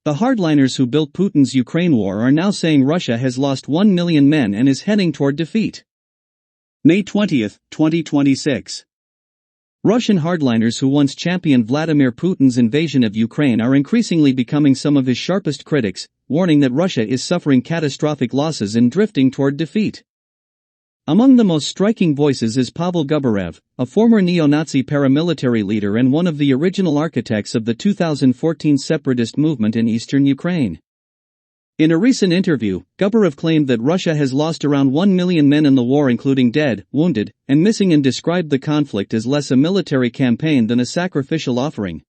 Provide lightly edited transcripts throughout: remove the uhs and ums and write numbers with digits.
The hardliners who built Putin's Ukraine war are now saying Russia has lost 1 million men and is heading toward defeat. May 20, 2026. Russian hardliners who once championed Vladimir Putin's invasion of Ukraine are increasingly becoming some of his sharpest critics, warning that Russia is suffering catastrophic losses and drifting toward defeat. Among the most striking voices is Pavel Gubarev, a former neo-Nazi paramilitary leader and one of the original architects of the 2014 separatist movement in eastern Ukraine. In a recent interview, Gubarev claimed that Russia has lost around 1 million men in the war, including dead, wounded, and missing, and described the conflict as less a military campaign than a sacrificial offering.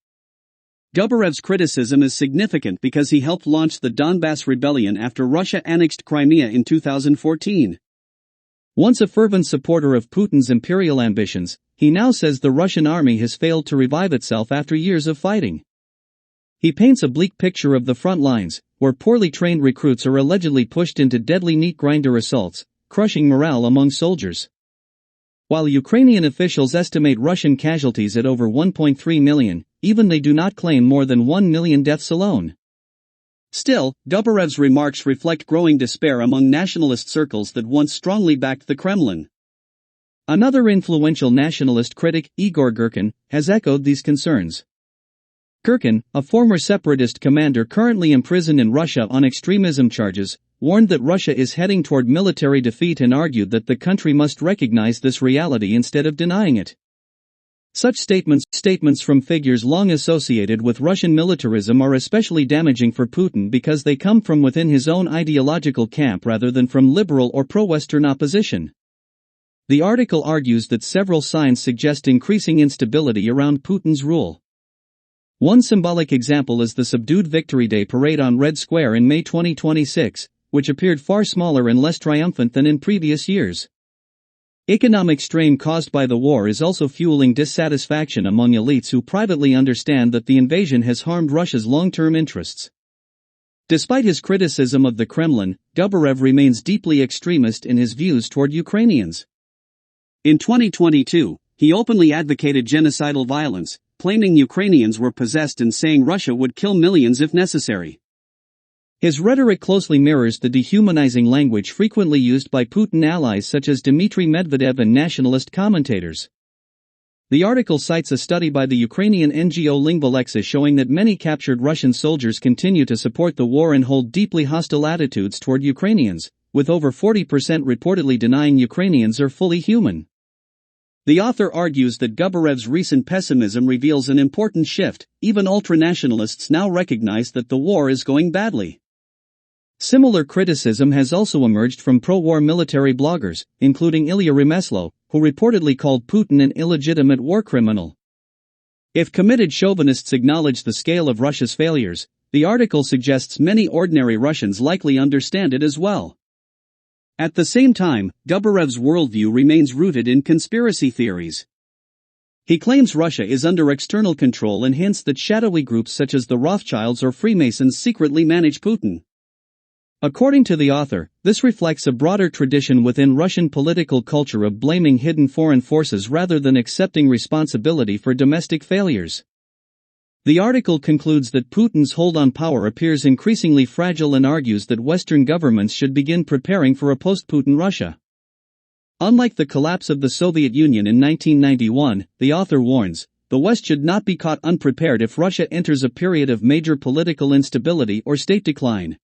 Gubarev's criticism is significant because he helped launch the Donbass rebellion after Russia annexed Crimea in 2014. Once a fervent supporter of Putin's imperial ambitions, he now says the Russian army has failed to revive itself after years of fighting. He paints a bleak picture of the front lines, where poorly trained recruits are allegedly pushed into deadly meat grinder assaults, crushing morale among soldiers. While Ukrainian officials estimate Russian casualties at over 1.3 million, even they do not claim more than 1 million deaths alone. Still, Gubarev's remarks reflect growing despair among nationalist circles that once strongly backed the Kremlin. Another influential nationalist critic, Igor Girkin, has echoed these concerns. Girkin, a former separatist commander currently imprisoned in Russia on extremism charges, warned that Russia is heading toward military defeat and argued that the country must recognize this reality instead of denying it. Such statements from figures long associated with Russian militarism are especially damaging for Putin because they come from within his own ideological camp rather than from liberal or pro-Western opposition. The article argues that several signs suggest increasing instability around Putin's rule. One symbolic example is the subdued Victory Day parade on Red Square in May 2026, which appeared far smaller and less triumphant than in previous years. Economic strain caused by the war is also fueling dissatisfaction among elites who privately understand that the invasion has harmed Russia's long-term interests. Despite his criticism of the Kremlin, Gubarev remains deeply extremist in his views toward Ukrainians. In 2022, he openly advocated genocidal violence, claiming Ukrainians were possessed and saying Russia would kill millions if necessary. His rhetoric closely mirrors the dehumanizing language frequently used by Putin allies such as Dmitry Medvedev and nationalist commentators. The article cites a study by the Ukrainian NGO Lingvalexis showing that many captured Russian soldiers continue to support the war and hold deeply hostile attitudes toward Ukrainians, with over 40% reportedly denying Ukrainians are fully human. The author argues that Gubarev's recent pessimism reveals an important shift. Even ultranationalists now recognize that the war is going badly. Similar criticism has also emerged from pro-war military bloggers, including Ilya Remeslo, who reportedly called Putin an illegitimate war criminal. If committed chauvinists acknowledge the scale of Russia's failures, the article suggests many ordinary Russians likely understand it as well. At the same time, Gubarev's worldview remains rooted in conspiracy theories. He claims Russia is under external control and hints that shadowy groups such as the Rothschilds or Freemasons secretly manage Putin. According to the author, this reflects a broader tradition within Russian political culture of blaming hidden foreign forces rather than accepting responsibility for domestic failures. The article concludes that Putin's hold on power appears increasingly fragile and argues that Western governments should begin preparing for a post-Putin Russia. Unlike the collapse of the Soviet Union in 1991, the author warns, the West should not be caught unprepared if Russia enters a period of major political instability or state decline.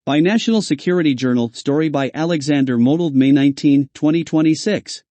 By National Security Journal, story by Alexander Monold, May 19, 2026.